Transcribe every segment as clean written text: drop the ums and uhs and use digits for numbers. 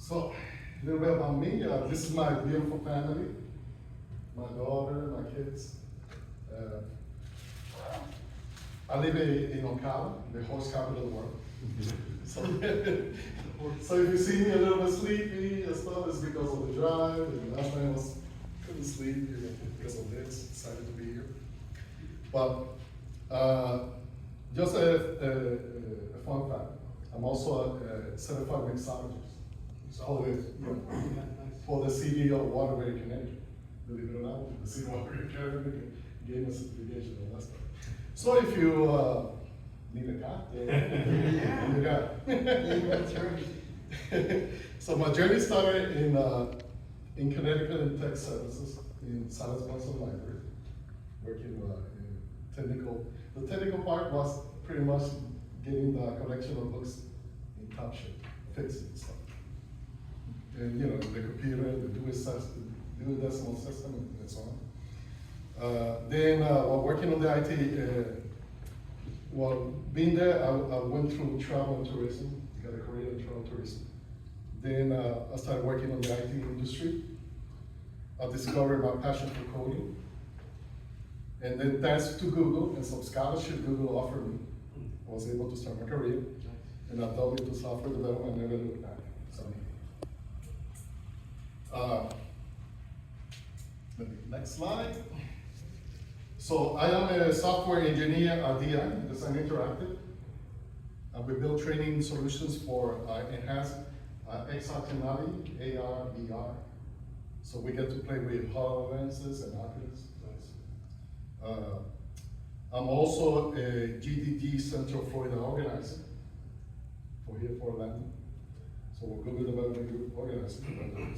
So, a little bit about me. This is my beautiful family, my daughter, my kids. I live in Ocala, the horse capital of the world. So, so if you see me a little bit sleepy and stuff, it's because of the drive. And last night I couldn't sleep because of this. Excited to be here. But just a fun fact. I'm also a certified mixologist. For the city of Waterbury, Connecticut. Believe it or not, the city of Waterbury, Connecticut gave me a certification and that stuff. So if you need a cat, you got it. So my journey started in Connecticut in tech services in Silas Johnson Library, working in technical. The technical part was pretty much getting the collection of books in top shape, fixing stuff. And the computer, the do decimal system, and so on. Then while working on the IT, while being there, I went through travel and tourism, got a career in travel and tourism. Then I started working on the IT industry. I discovered my passion for coding. And then thanks to Google and some scholarship Google offered me, I was able to start my career. And I dove into software development and never looked back. Next slide. So I am a software engineer at DI, Design Interactive. We build training solutions for enhanced XR technology, AR, VR. So we get to play with HoloLenses and Oculus. I'm also a GDG Central Florida organizer for here for Orlando. So we're Google Development Group organizing.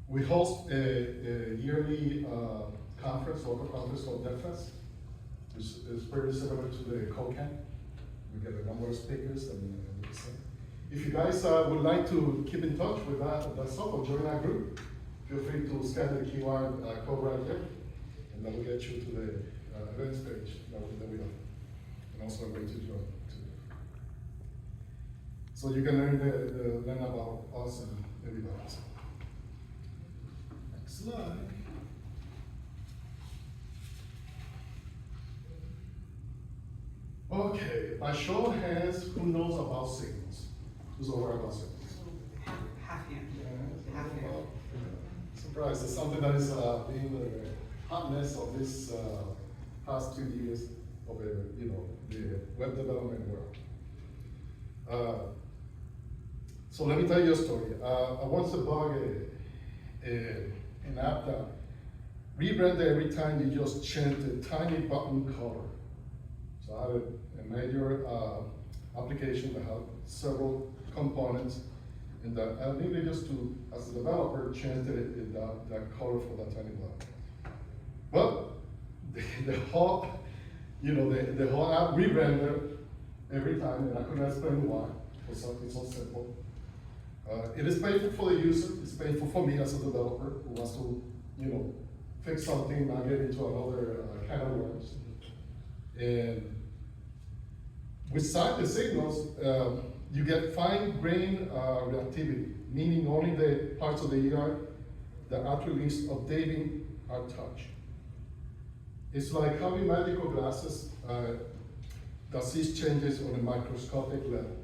We host a yearly local conference called DevFest, which is very similar to the CodeCamp. We get a number of speakers and if you guys would like to keep in touch with that stuff or join our group, feel free to scan the QR code right there, and that will get you to the events page that we have, and also a way to join. So you can learn about us and everybody else. Next slide. Okay, by show of hands, who knows about signals? Who's aware about signals? Half hand. Yeah, half hand. Surprise, it's something that is being the hotness of this past 2 years of the web development world. So let me tell you a story. I once debugged an app that rebranded every time you just changed a tiny button color. So I had a major application that had several components, and that I needed just to, as a developer, change that color for that tiny button. Well, the whole app rebranded every time, and I couldn't explain why. For something so simple. It is painful for the user. It's painful for me as a developer who wants to, fix something, not get into another kind of worms. And beside the signals, you get fine-grained reactivity, meaning only the parts of the ER that actually is updating our touch. It's like having medical glasses that sees changes on a microscopic level.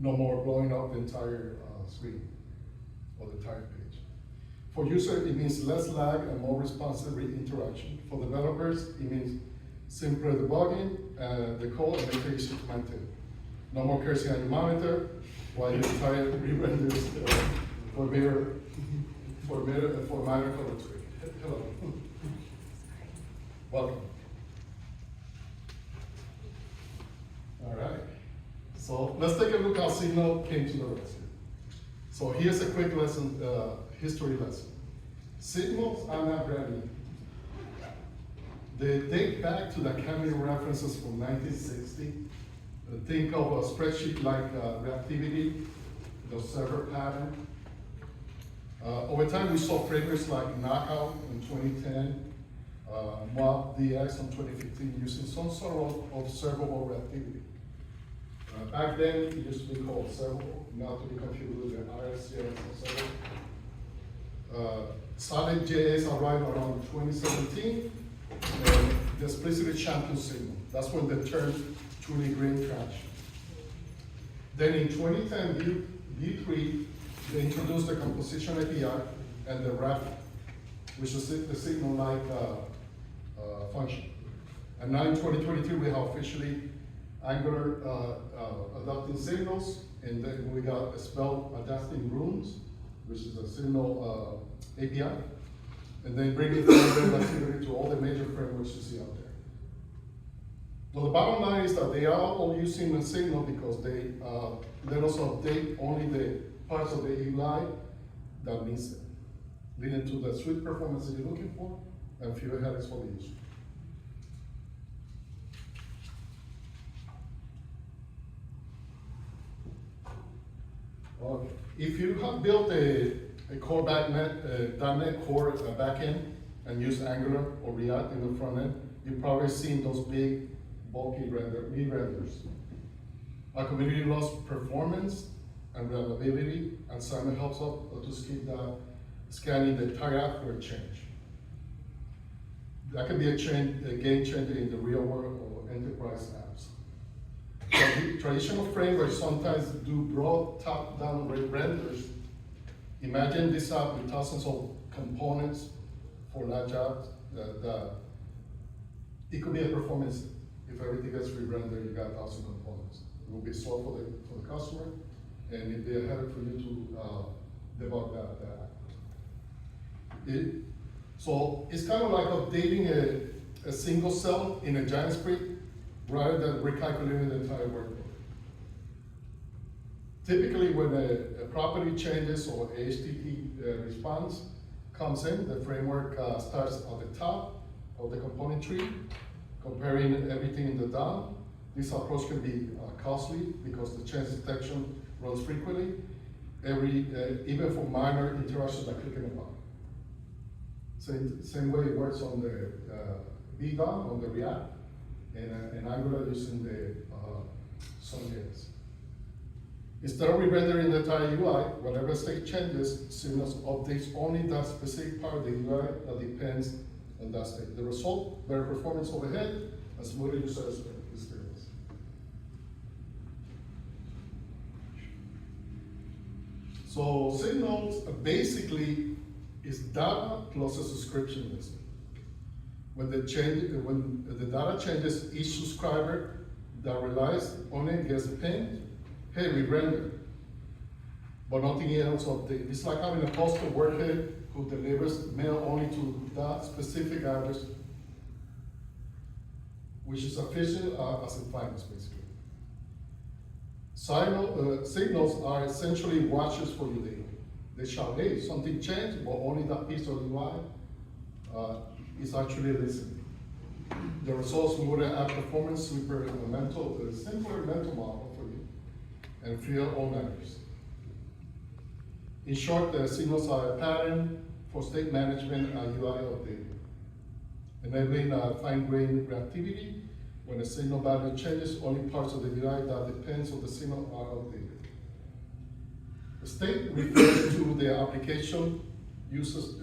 No more blowing up the entire screen or the entire page. For users, it means less lag and more responsive interaction. For developers, it means simpler debugging the code and make it easy to maintain. No more cursing on your monitor while your entire re-renders for minor color tweak. Hello. Welcome. All right. So let's take a look how Signal came to the rescue. So here's a quick lesson, history lesson. Signals are not brand new. They date back to the Carrion references from 1960. Think of a spreadsheet like Reactivity, the server pattern. Over time, we saw frameworks like Knockout in 2010, MobDX in 2015, using some sort of observable reactivity. Back then, it used to be called observable, not to be confused with the RSJS observable. Solid JS arrived around 2017, and the explicitly champion signal. That's when the term truly gained traction. Then in 2010, V3, they introduced the composition API and the wrap, which is the signal-like function. And now in 2023, we have officially Angular adopting signals, and then we got spell adapting runes, which is a signal API, and then bringing Reactivity to all the major frameworks you see out there. Well, the bottom line is that they are all using the signal because they let us update only the parts of the UI that needs it, leading to the sweet performance that you're looking for and fewer headaches for the user. Okay. If you have built a core .NET Core backend and use Angular or React in the front end, you've probably seen those big, bulky renders. Our community loves performance and reliability, and Simon helps us to skip that scanning the entire app for a change. That can be a game changer in the real world or enterprise apps. Traditional frameworks sometimes do broad top-down renders. Imagine this app with thousands of components for large apps. It could be a performance if everything gets re-rendered, you got 1,000 components. It will be slow for the customer, and it'd be a headache for you to debug that. So it's kind of like updating a single cell in a giant script rather than recalculating the entire workload. Typically, when a property changes or HTTP response comes in, the framework starts at the top of the component tree, comparing everything in the DOM. This approach can be costly because the change detection runs frequently, even for minor interactions like clicking a button. Same way it works on the VDOM, on the React, and Angular using the Sun.js. Instead of re-rendering the entire UI, whenever state changes, Signals updates only that specific part of the UI that depends on that state. The result, better performance overhead, and smoother user experience. So Signals basically is data plus a subscription list. When the data changes, each subscriber that relies on it gets pinged, hey, we render, but nothing else updated. It's like having a postal worker who delivers mail only to that specific address, which is efficient as in finance, basically. Signals are essentially watchers for your data. They shout, hey, something changed, but only that piece of UI is actually listening. The results will add performance, simpler mental model for you, and fewer all matters. In short, the signals are a pattern for state management and UI updating, enabling fine-grained reactivity. When a signal value changes, only parts of the UI that depends on the signal are updated. The state refers to the application uses,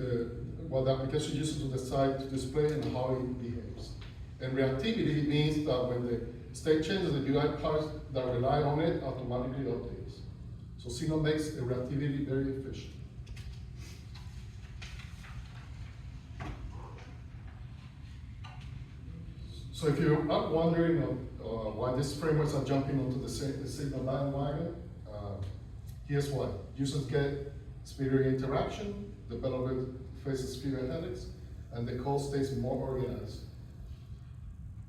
what the application uses to decide to display and how it behaves. And reactivity means that when the state changes, the UI parts that rely on it automatically updates. So Signal makes the reactivity very efficient. So if you're not wondering why these frameworks are jumping onto the Signal bandwagon, here's why. Users get speedier interaction, developer faces fewer headaches, and the code stays more organized.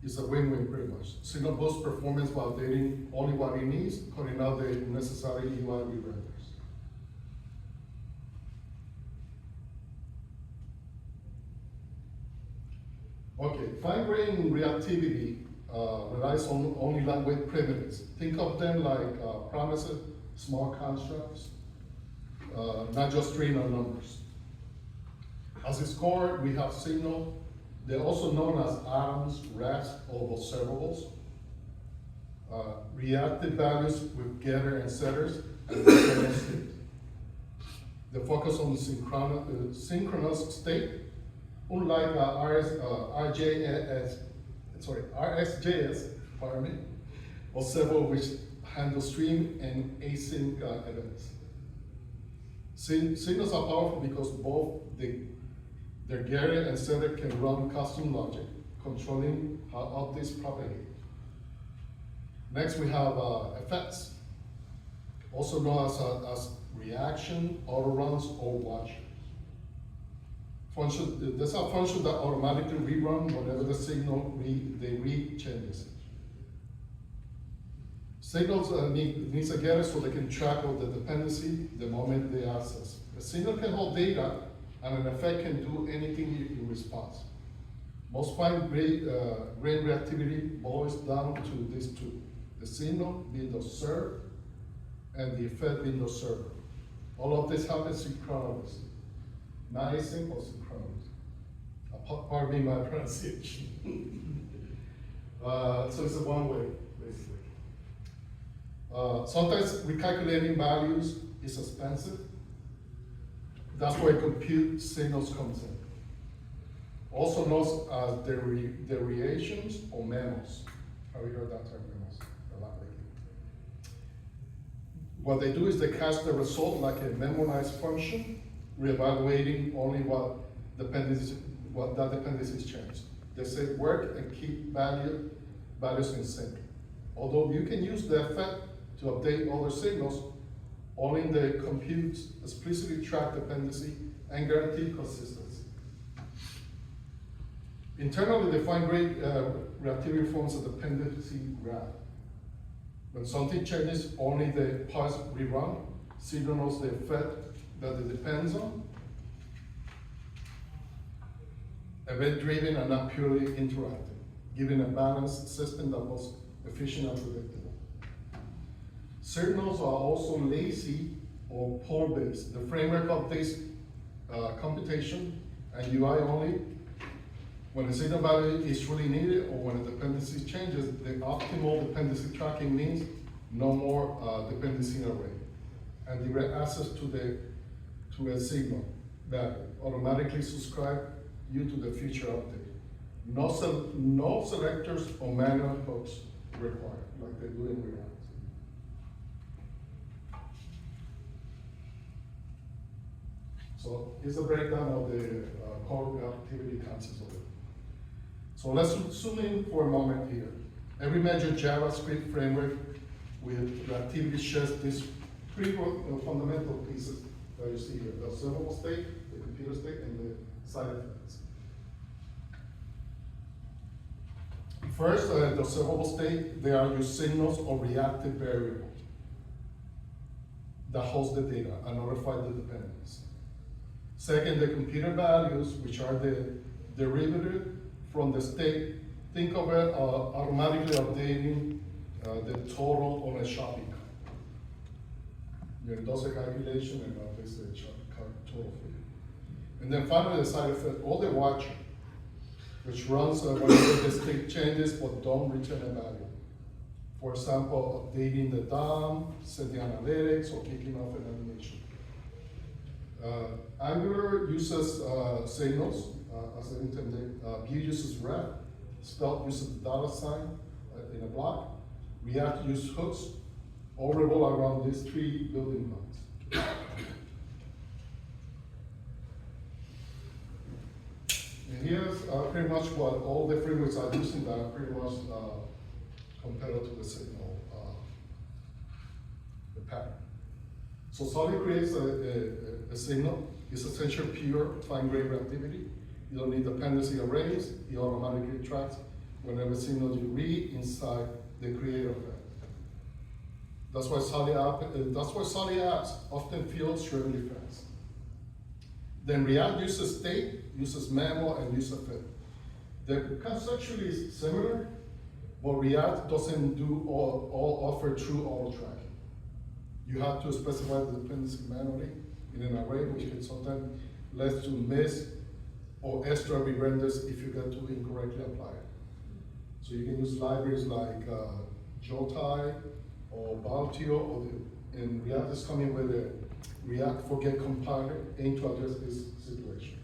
It's a win-win pretty much. Signal boosts performance while updating only what it needs, cutting out the unnecessary UI re-renders. Okay, fine-grained reactivity relies on only lightweight primitives. Think of them like promises, small constructs, not just string or numbers. As its core, we have Signal. They're also known as atoms, refs, or observables. reactive values with getter and setters, and synchronous state. The focus on the synchronous state, unlike RxJS, pardon me, or several which handle stream and async events. Signals are powerful because both their getter and setter can run custom logic, controlling how updates propagate. Next, we have effects, also known as reaction, autoruns, or watchers. These are functions that automatically rerun whenever the signal they read changes. Signals needs a getter so they can track all the dependency the moment they access. A signal can hold data, and an effect can do anything in response. Most fine-grained reactivity boils down to these two: the signal being observed and the effect being observed. All of this happens synchronously, not async or synchronous. Pardon me my pronunciation. So it's a one way, basically. Sometimes recalculating values is expensive. That's where compute signals comes in. Also known as derivations or memos. Have you heard that term, memos? A lot lately. What they do is they cast the result like a memorized function, reevaluating only what that dependency is changed. They say work and keep values in sync. Although you can use the effect to update other signals, only the computes explicitly track dependency and guarantee consistency. Internally, the fine-grained reactivity forms a dependency graph. When something changes, only the parts rerun, signals the effect that it depends on, event-driven and not purely interactive, giving a balanced system that was efficient and predictable. Signals are also lazy or pole-based. The framework updates computation and UI only when a signal value is really needed or when a dependency changes. The optimal dependency tracking means no more dependency array and direct access to a signal that automatically subscribe you to the future update. No selectors or manual hooks required, like they do in React. So here's a breakdown of the core reactivity concepts of it. So let's zoom in for a moment here. Every major JavaScript framework with reactivity shares these three fundamental pieces that you see here: the observable state, the computer state, and the side effects. First, the observable state, they are your signals or reactive variables that host the data and notify the dependents. Second, the computer values, which are the derivative from the state. Think of it automatically updating the total on a shopping cart. It does a calculation and updates the total for you. And then finally, the side effect, or the watcher, which runs whenever the state changes but don't return a value. For example, updating the DOM, setting analytics, or kicking off an animation. Angular uses signals as intended. Vue uses ref. Svelte uses the $sign in a block. React uses hooks. All revolve around these three building blocks. And here's pretty much what all the frameworks are using that are pretty much compared to the signal, the pattern. So Solid creates a signal. It's essentially pure fine-grained reactivity. You don't need dependency arrays. It automatically tracks whenever signal you read inside the creator effect. That's why solid apps often feel extremely fast. Then React uses state, uses memo, and uses effect. They're conceptually similar, but React doesn't do offer true auto tracking. You have to specify the dependency manually in an array, which can sometimes lead to miss or extra re-renders if you get to incorrectly apply it. So you can use libraries like Jotai or Baltio, and React is coming with a React for Get compiler aimed to address this situation.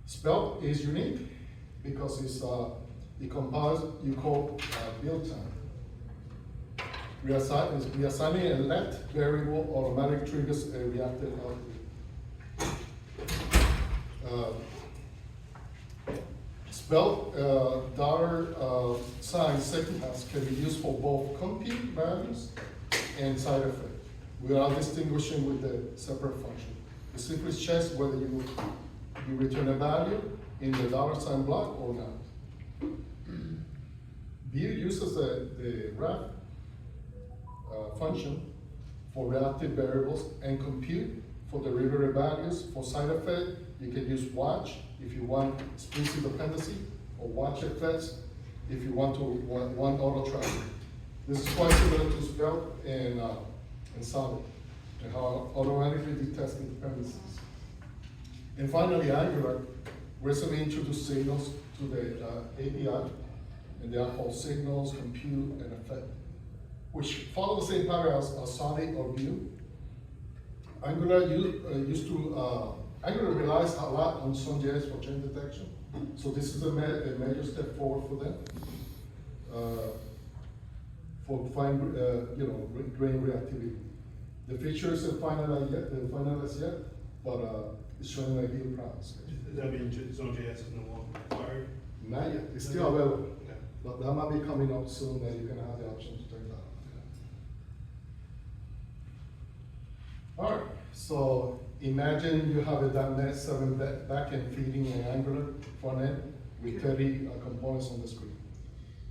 Spelt is unique because it compiles you call build time. Reassigning a let variable automatically triggers a reactive output. Spelt $sign second hash can be used for both compute values and side effect without distinguishing with the separate function. It simply checks whether you return a value in the $sign block or not. View uses the ref function for reactive variables and compute for derivative values. For side effect, you can use watch if you want explicit dependency, or watch effects if you want auto tracking. This is quite similar to Spelt and Solid, and how automatically detects the dependencies. And finally, Angular recently introduced signals to the API, and they are called signals, compute, and effect, which follow the same pattern as Solid or Vue. Angular Angular relies a lot on Sun.js for change detection, so this is a major step forward for them for fine, grain reactivity. The feature isn't finalized yet, but it's showing ideal promise. Does that mean Zone.js is no longer required? Not yet. It's still available, but that might be coming up soon. That you're gonna have the option to turn that on. All right. So imagine you have a .NET 7 backend feeding an Angular front end with 30 components on the screen.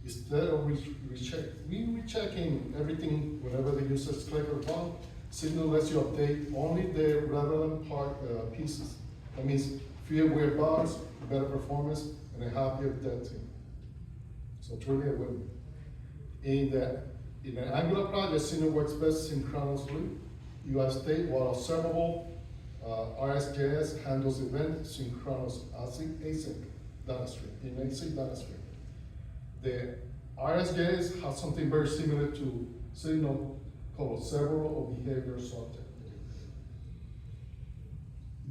Instead of rechecking everything whenever the users click or button, Signal lets you update only the relevant pieces. That means fewer weird bugs, better performance, and a happier dev team. So truly a win. In an Angular project, Signal works best synchronously. UI state, while observable, RxJS handles event synchronous async data stream, in async data stream. The RxJS has something very similar to Signal called observable or behavior subject.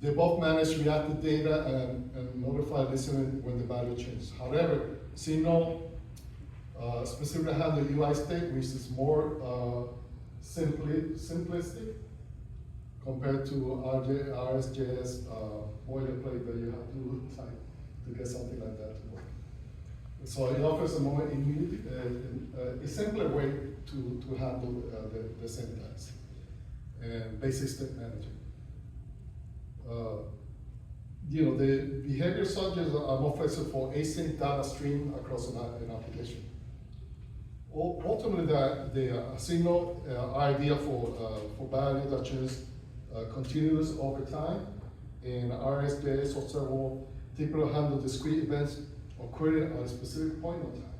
They both manage reactive data and notify listener when the value changes. However, Signal specifically handles UI state, which is more simplistic compared to RxJS boilerplate that you have to type to get something like that to work. So it offers a more a simpler way to handle the syntax and basic state management. The behavior subjects are more flexible for async data stream across an application. Ultimately, the Signal idea for value that changes continuous over time, and RxJS observable typically handle discrete events occurring at a specific point in time.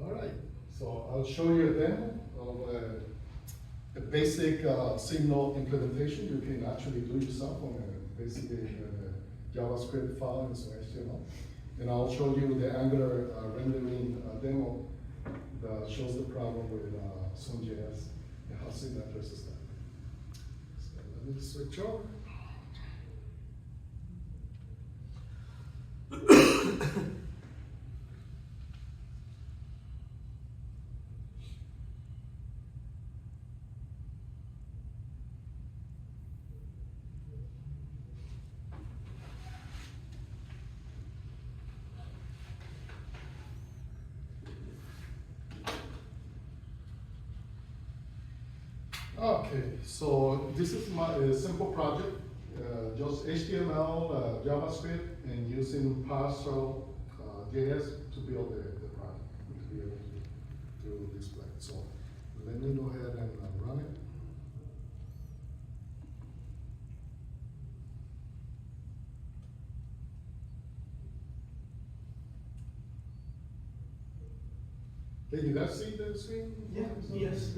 All right, so I'll show you a demo of a basic Signal implementation. You can actually do yourself on a basically JavaScript file and some HTML. And I'll show you the Angular rendering demo that shows the problem with Sun.js and how Signal addresses that. So let me switch over. Okay, so this is my simple project, just HTML, JavaScript, and using Parcel JS to build the project, to be able to display it. So let me go ahead and run it. Can you guys see the screen? Yeah, yes.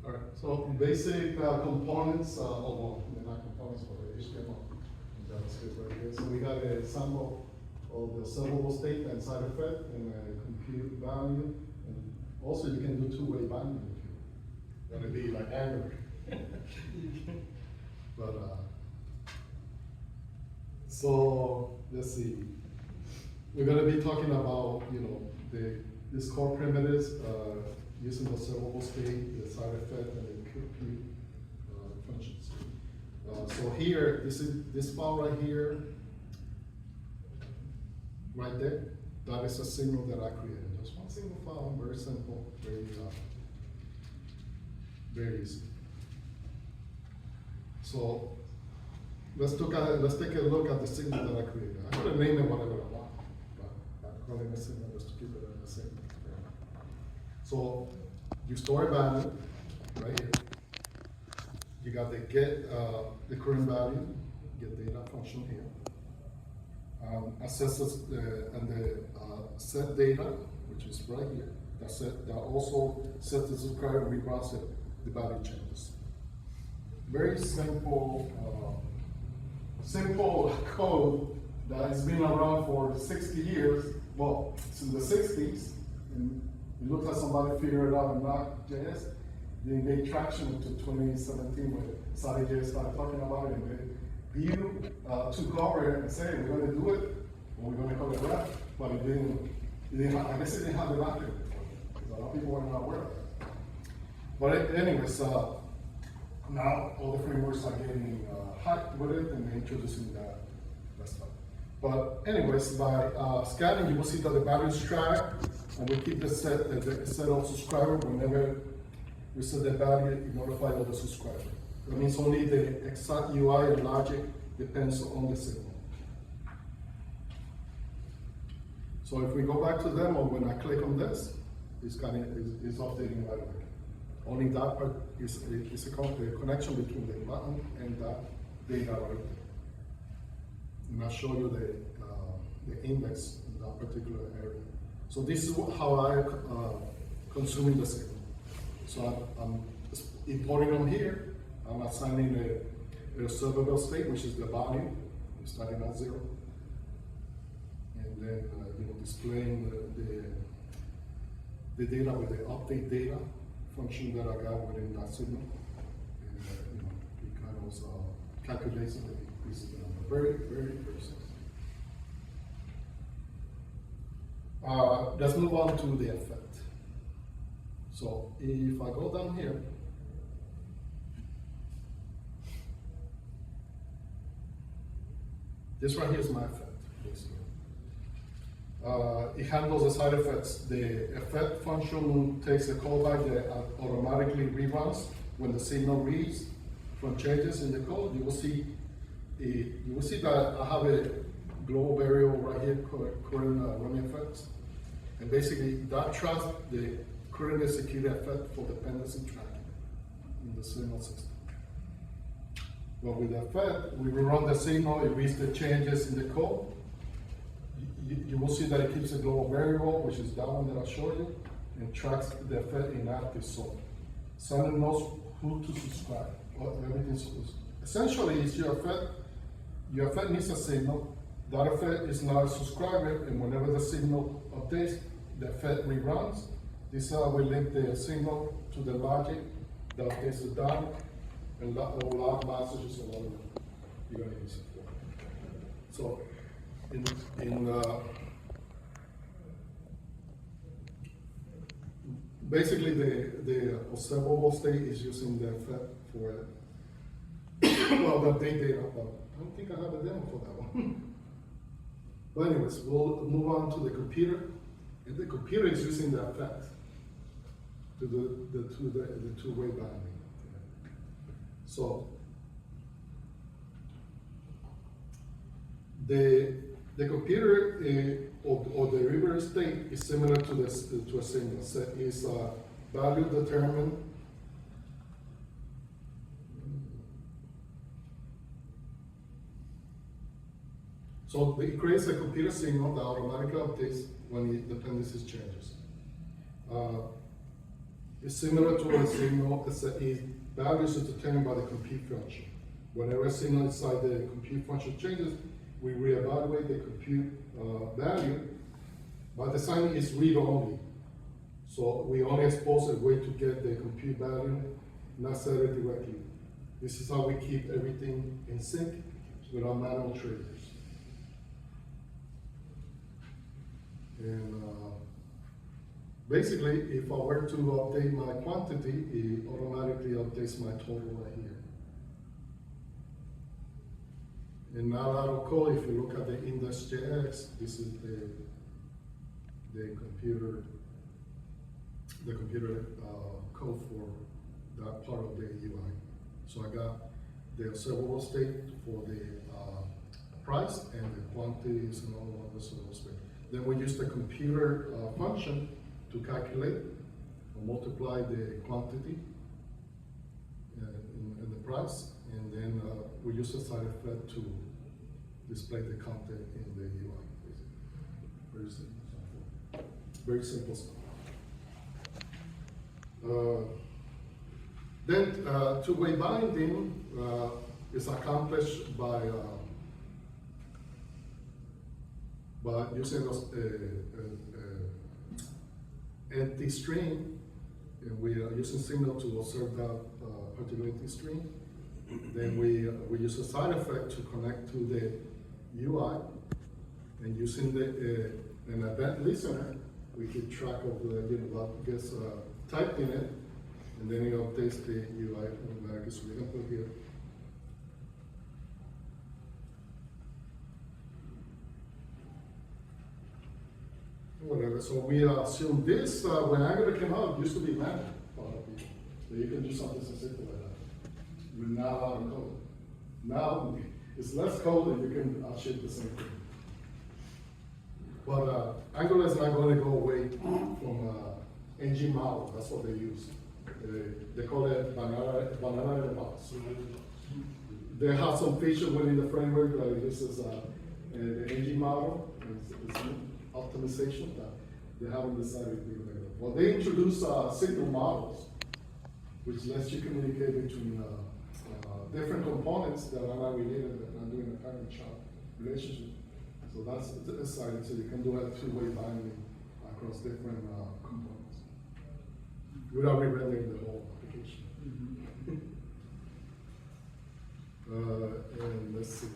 All right, basic components, well, they're not components for the HTML. JavaScript right here. So we got a sample of the observable state and side effect and a compute value. And also you can do two-way binding if you want to be like angry. But so let's see. We're going to be talking about, you know, these core primitives using the observable state, the side effect, and the compute functions. So here, this file right here, right there, that is a signal that I created. Just one single file, very simple, very easy. So let's take a look at the signal that I created. I could name it whatever I want, but I'm calling it a signal just to keep it in the same. So you store a value right here. You got the get the current value, get data function here. Assesses and the set data, which is right here. That also sets the subscriber and reruns it, the value changes. Very simple, simple code that has been around for 60 years. Well, since the 60s, and it looks like somebody figured it out in Node.js. Didn't gain traction until 2017 when SciJS started talking about it, and then Vue took over and said, we're going to do it, and we're going to call it rep, but it didn't I guess it didn't have the market because a lot of people were not aware of it. But anyways, now all the frameworks are getting hyped with it and they're introducing that stuff. But anyways, by scanning, you will see that the value is tracked, and we keep the set of subscriber. Whenever we set the value, it notifies all the subscribers. That means only the exact UI and logic depends on the signal. So if we go back to demo, when I click on this, it's updating right away. Only that part is a connection between the button and that data right there. And I'll show you the index in that particular area. So this is how I consuming the signal. So I'm importing them here. I'm assigning a observable state, which is the value, starting at 0. And then displaying the data with the update data function that I got within that signal. And it kind of calculates and increases the number. Very, very, very simple. Let's move on to the effect. So if I go down here, this right here is my effect, basically. It handles the side effects. The effect function takes a callback that automatically reruns when the signal reads from changes in the code. You will see that I have a global variable right here, current running effects, and basically that tracks the current executed effect for dependency tracking in the signal system. But with the effect, we rerun the signal, it reads the changes in the code. You will see that it keeps a global variable, which is that one that I showed you, and tracks the effect inactive. So Sender knows who to subscribe. Essentially, it's your effect. Your effect needs a signal. That effect is not a subscriber, and whenever the signal updates, the effect reruns. This is how we link the signal to the logic that updates the data and log messages or whatever you're going to use it for. So, basically, the observable state is using the effect for well, the update data, but I don't think I have a demo for that one. But anyways, we'll move on to the computer. And the computer is using the effect to do the two-way binding. So the computer or the derivative state is similar to a signal. So it's value determined. So it creates a computer signal that automatically updates when the dependencies changes. It's similar to a signal. values is determined by the compute function. Whenever a signal inside the compute function changes, we reevaluate the compute value. By design is read-only. So we only expose a way to get the compute value, not set it directly. This is how we keep everything in sync with our manual triggers. And basically, if I were to update my quantity, it automatically updates my total right here. And now out of code, if you look at the index.js, this is the computer code for that part of the UI. So I got the observable state for the price and the quantities and all of the observable state. Then we use the computer function to calculate or multiply the quantity and the price, and then we use a side effect to display the content in the UI. Very simple. Very simple stuff. Then two-way binding is accomplished by using empty string, and we are using signal to observe that particular empty string. Then we use a side effect to connect to the UI, and using an event listener, we keep track of what gets typed in it, and then it updates the UI automatically. So we can put here. Whatever, so we assume this, when Angular came out, it used to be manual for a lot of people. So you can do something so simple like that. We're now out of code. Now, it's less code and you can ship the same thing. But Angular is not going to go away from ng model, that's what they use. They call it banana in a box. They have some feature within the framework that uses the ng model. It's optimization that they haven't decided to do that. Well, they introduced signal models, which lets you communicate between different components that are not related, that are doing a parent-child relationship. So that's exciting. So you can do a two-way binding across different components without re-rendering the whole application. And let's see.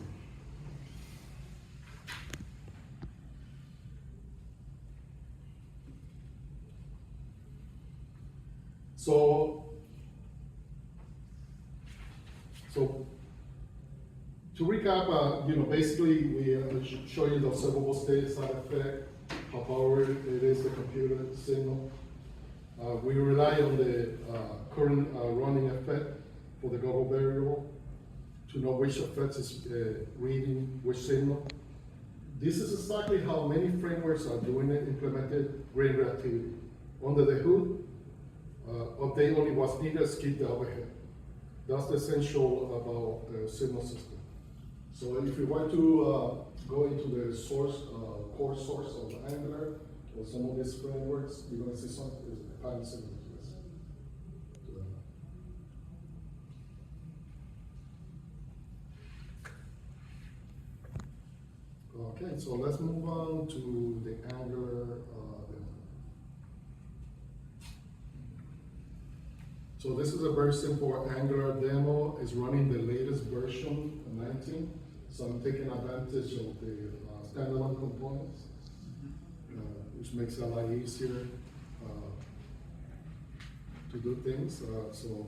So to recap, basically we show you the observable state side effect, how powerful it is, the computer signal. We rely on the current running effect for the global variable to know which effect is reading which signal. This is exactly how many frameworks are doing it, implemented great reactivity. Under the hood, update only what's needed, skip the overhead. That's the essential about the signal system. So if you want to go into the source, core source of Angular or some of these frameworks, you're going to see something kind of similar to this. Okay, so let's move on to the Angular demo. So this is a very simple Angular demo. It's running the latest version, 19. So I'm taking advantage of the standalone components, which makes it a lot easier to do things. So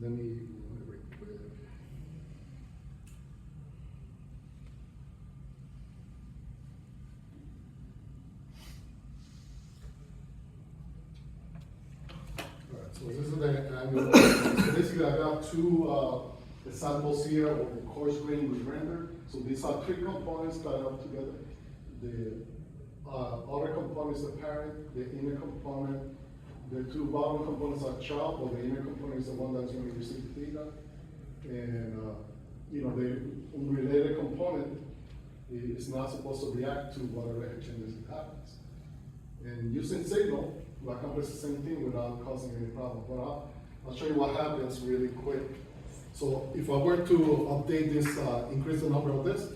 let me very quick. So this is the Angular. So basically, I got two examples here of the coarse grain we rendered. So these are three components tied up together. The outer component is the parent, the inner component. The two bottom components are child, but the inner component is the one that's going to receive the data. And the unrelated component is not supposed to react to whatever exchanges happens. And using signal, we accomplish the same thing without causing any problem. But I'll show you what happens really quick. So if I were to update this, increase the number of this,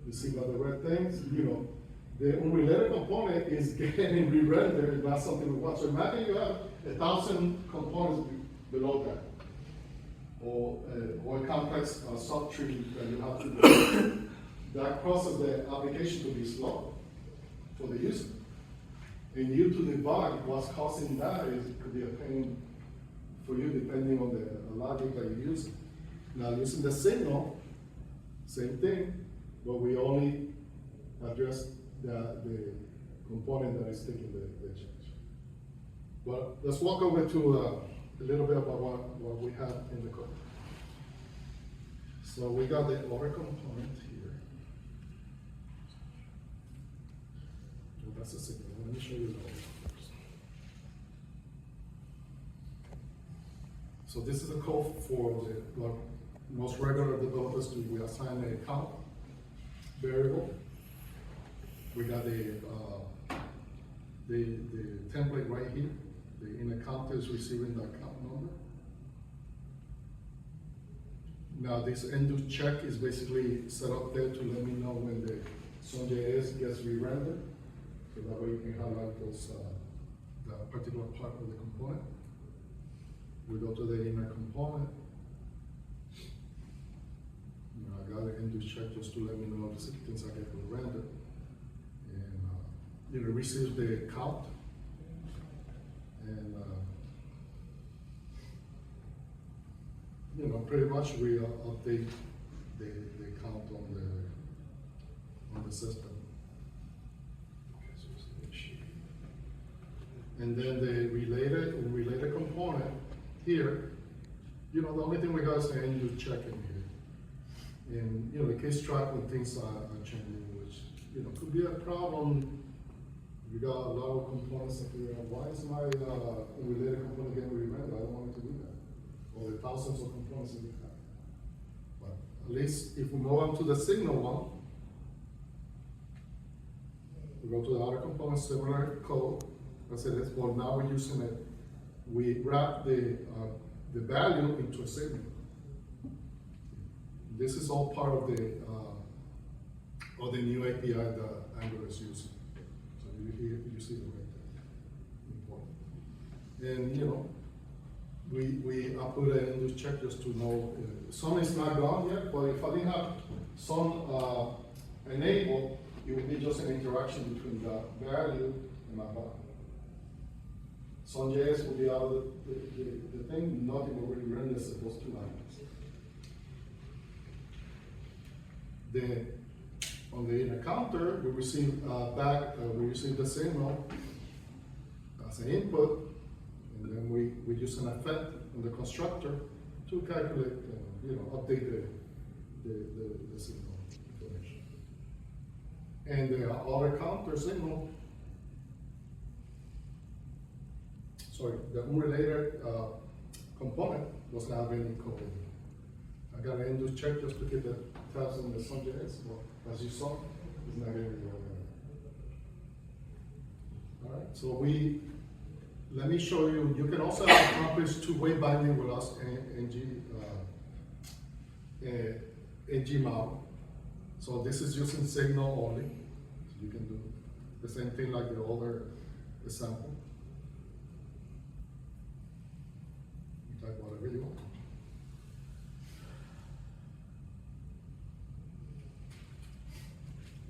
you see by the red things, you know, the unrelated component is getting re-rendered, not something we want. So imagine you have 1,000 components below that, or a complex subtree that you have to do. That causes the application to be slow for the user. And you to debug what's causing that could be a pain for you depending on the logic that you use. Now using the signal, same thing, but we only address the component that is taking the change. But let's walk over to a little bit about what we have in the code. So we got the other component here. Oh, that's a signal. Let me show you the other first. So this is a code for the most regular developers do. We assign a count variable. We got the template right here. The inner count is receiving the count number. Now this end check is basically set up there to let me know when the Sun.js gets re-rendered. So that way you can highlight those, the particular part of the component. We go to the inner component. You know, I got an end check just to let me know the things I get re-rendered. And it receives the count. And you know, pretty much we update the count on the system. And then the related component here, you know, the only thing we got is the end check in here. And you know, the case track when things are changing, which you know could be a problem. We got a lot of components that figure out why is my related component getting re-rendered? I don't want it to do that. Or the thousands of components that we have. But at least if we move on to the signal one, we go to the other component, similar code. I said this, but now we're using it. We wrap the value into a signal. This is all part of the new API that Angular is using. You see the right there. Important. And you know, we put an end check just to know Sun is not gone yet, but if I didn't have Sun enabled, it would be just an interaction between the value and my button. Sun.js will be out of the thing, nothing will really render those two lines. Then on the inner counter, we receive we receive the signal as an input, and then we use an effect on the constructor to calculate, you know, update the signal information. And the other counter signal, sorry, the unrelated component doesn't have any code. I got an end check just to get the tabs on the Sun.js. Well, as you saw, it's not everywhere. All right, so let me show you. You can also accomplish two-way binding with us ng model. So this is using signal only. So you can do the same thing like the other example. You type whatever you want.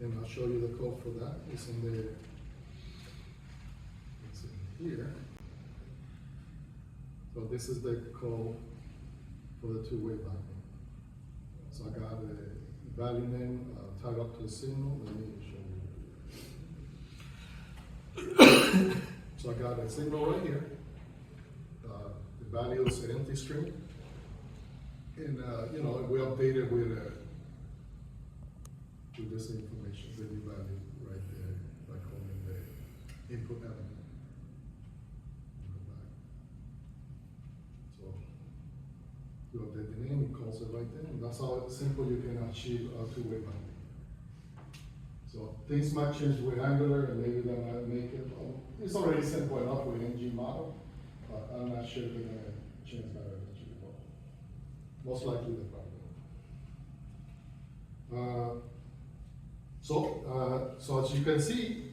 And I'll show you the code for that. It's in here. So this is the code for the two-way binding. So I got a value name tied up to the signal. Let me show you. So I got a signal right here. The value is an empty string. And you know, we update it with this information, the new value right there by calling the input element. So you update the name, it calls it right there, and that's how simple you can achieve a two-way binding. So things might change with Angular, and maybe that might make it. It's already simple enough with ng model. but I'm not sure if they're gonna change that eventually, but most likely they probably will. So as you can see,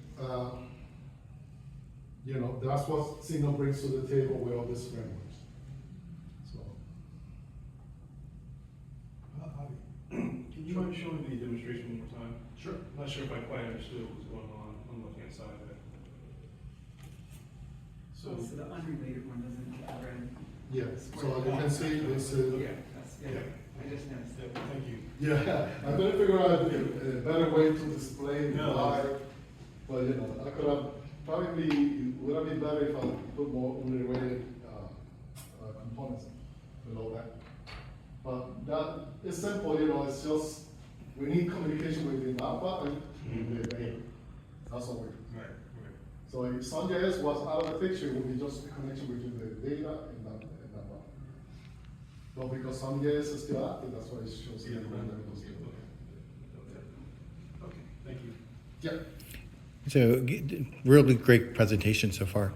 that's what Signal brings to the table with all these frameworks. So, Javi, can you mind showing the demonstration one more time? sure. I'm not sure if I quite understood what was going on the left-hand side there. So the unrelated one doesn't get red. Yeah, so as you can see, this is. Yeah, that's, yeah, I just noticed. Yeah, thank you. Yeah, I better figure out a better way to display the No. live, but I could have, probably, would have been better if I put more unrelated components below that. But that is simple, it's just, we need communication between that button and the data. That's all we do. Right. So if Sun.js was out of the picture, it would be just the connection between the data and that button. But because Sun.js is still active, that's why it shows here. Okay, thank you. Yeah. So, really great presentation so far.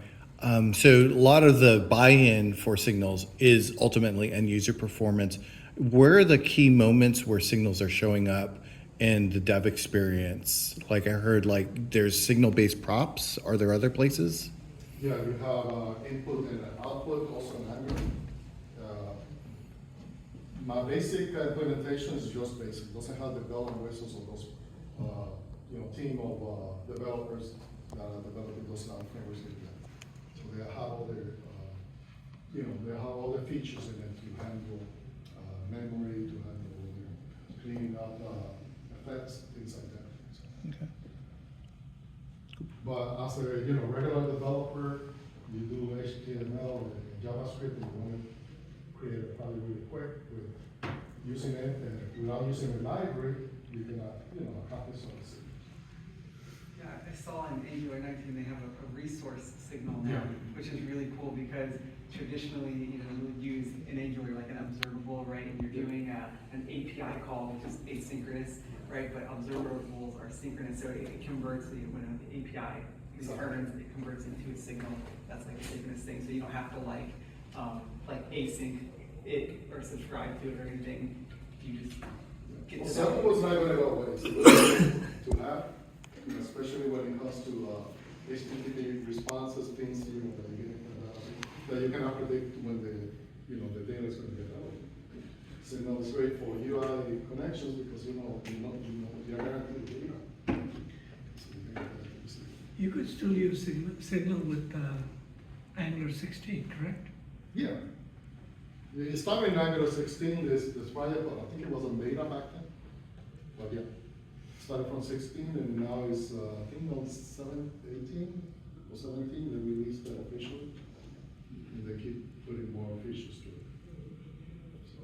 So, a lot of the buy-in for Signals is ultimately end-user performance. Where are the key moments where Signals are showing up in the dev experience? Like I heard, there's Signal-based props. Are there other places? Yeah, you have input and output, also an Angular. My basic implementation is just basic. It doesn't have the bell and whistles of those, team of developers that are developing those frameworks. So they have all their, they have all the features in it to handle memory, to handle cleaning up effects, things like that. So. Okay. But as a regular developer, you do HTML or JavaScript, and you want to create a file really quick with using it, and without using a library, you can accomplish some things. Yeah, I saw in Angular 19 they have a resource signal now, Yeah. which is really cool because traditionally, you would use in Angular like an observable, right? And you're doing an API call, which is asynchronous, right? But observables are synchronous, so it converts when the API returns, it converts into a signal. That's like a synchronous thing, so you don't have to async it or subscribe to it or anything. You just get to Well, that. was not going to go away. It's good to have, especially when it comes to HTTP responses, things that you cannot predict when the data is going to get out. Signal is great for UI connections because you're guaranteed the data. You could still use Signal with Angular 16, correct? Yeah. It started in Angular 16, this project, but I think it was in beta back then. But yeah, started from 16 and now it's, I think on 18 or 17, they released it officially. And they keep putting more features to it. So,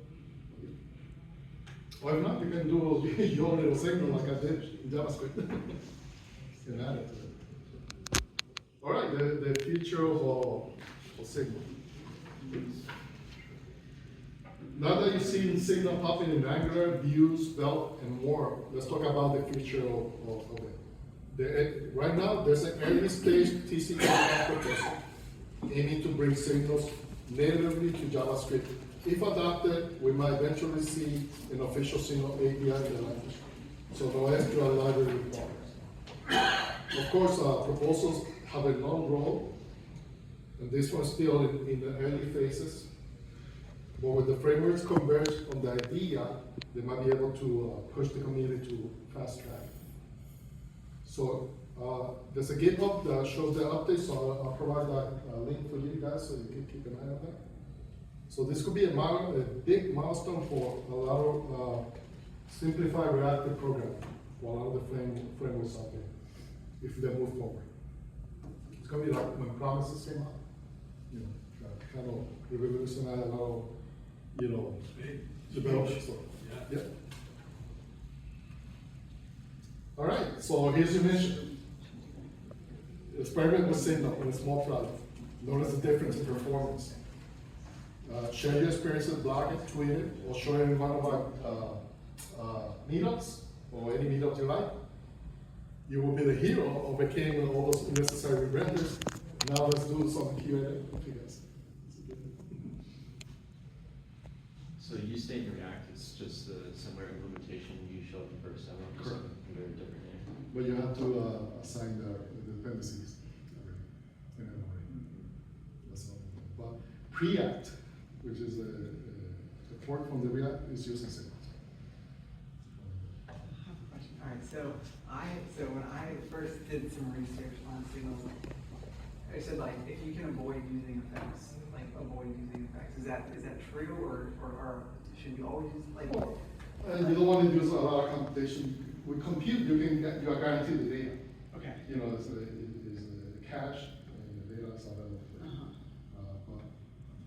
yeah. Or if not, you can do your little signal like I did in JavaScript. And add it to it. All right, the future of Signal. Now that you've seen Signal popping in Angular, views, belt, and more, let's talk about the future of it. Right now, there's an early stage TCP proposal aiming to bring Signals natively to JavaScript. If adopted, we might eventually see an official Signal API in the language, so no extra library required. Of course, proposals have a long road, and this one's still in the early phases. But with the frameworks converge on the idea, they might be able to push the community to fast track. So there's a GitHub that shows the updates, so I'll provide that link for you guys so you can keep an eye on that. So this could be a big milestone for a lot of simplified reactive programming for a lot of the frameworks out there, if they move forward. It's going to be like when promises came out, kind of revolutionized a lot of development stuff. Yeah. All right, so here's your mission. Experiment with Signal in a small project. Notice the difference in performance. Share your experiences, blog it, tweet it, or show it in one of our meetups, or any meetup you like. You will be the hero of overcoming all those unnecessary renders. Now let's do some Q&A with you guys. So you state in React, it's just a similar implementation you showed the first demo, just Correct. under a different name. But you have to assign the dependencies already, in a way. That's all. But Preact, which is a fork from the React, is using signals. I have a question. All right, so when I first did some research on signals, I said like, if you can avoid using effects, like avoid using effects, is that true or should we always use like? You don't want to use a lot of computation. With compute, you are guaranteed the data. Okay. You know, it's a cache, and the data is available. But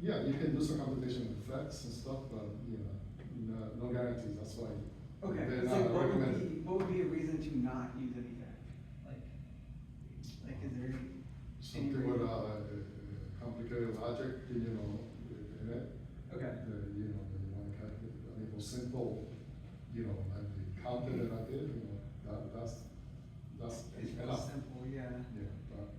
yeah, you can do some computation with effects and stuff, but you know, no guarantees. That's why Okay, they're so not recommended. what would be a reason to not use an effect? Like is there any? Something with complicated logic, you know, in it. Okay. You know, you want to calculate. I mean, for simple, you know, like the counted that I did, you know, that's It's real enough. simple, yeah. Yeah, but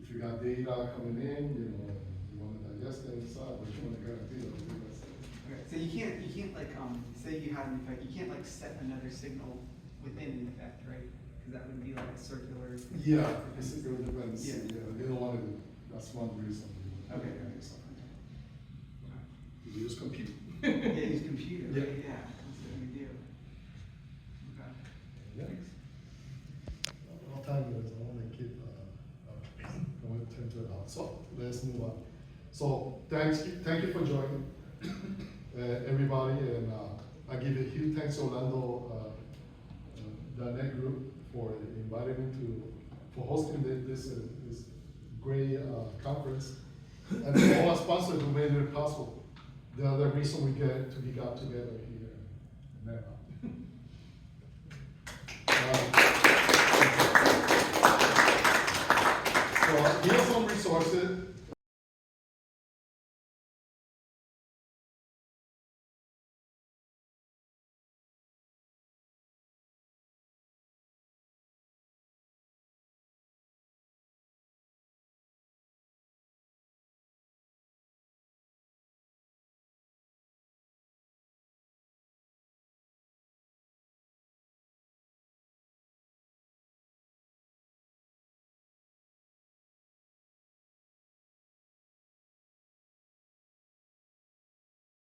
if you got data coming in, you know, you want to digest it inside, but you want to guarantee that the data's Okay, so you can't like, say you had an effect, you can't like set another signal within an effect, right? Because that would be like a circular. yeah, it's a good depends. Yeah. Yeah, they don't want to do. That's one reason. Okay. You use compute. Yeah, use computer, Yeah. right? Yeah, that's what we do. Okay. Yeah. I'll tell you, I want to keep going to turn it out. So let's move on. So thank you for joining, everybody, and I give a huge thanks to Orlando, the .NET group for inviting me for hosting this great conference, and to all our sponsors who made it possible. The other reason we got together here.